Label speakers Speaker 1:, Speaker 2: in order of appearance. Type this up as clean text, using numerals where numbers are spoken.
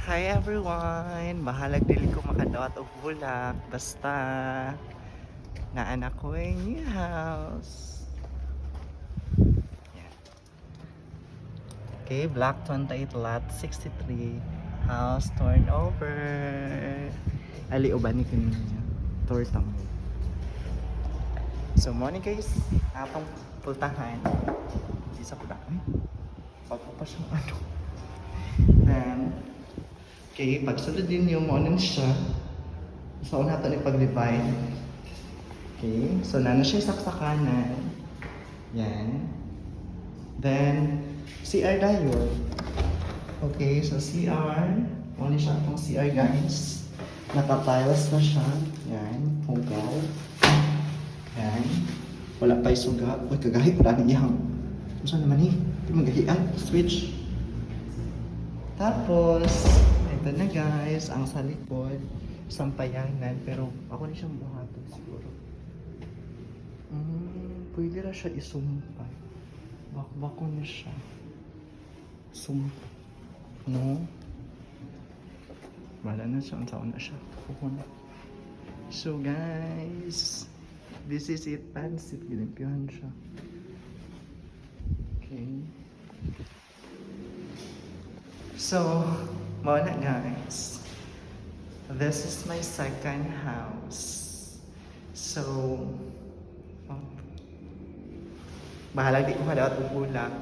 Speaker 1: Hi everyone! Bahalag dili ko makadawat og bulak. Basta naanak ko ay new house. Yan. Okay, Block 28 Lot 63. House turnover. Ali uban ni kini tour tamo. So morning guys, atong pultahan. Isa po na. Pagpapas yung ano. Then, okay, pagsunod din yung mo siya. So, una ito ipag-divide. Okay, so na siya saksakanan. Yan. Then, CR dayon. Okay, so CR. Muna siya itong CR guys. Naka-tiles na siya. Yan, hugaw. Yan. Wala pa yung suga. Uy, kagahit wala niyang. Saan naman eh? Ito magahian. Switch. Tapos, ito na guys, ang sa likod, sampayanan, pero ako na siyang buhatod siguro. Pwede na siya isumpay. Bakbako na siya. Sumpa. No? Wala na siya, ang taon na siya. Kukuha. So guys, this is it, pansit. Ginimpihan siya. Okay. So, muna guys, this is my second house. So, bahala di ko kadawat og bulak.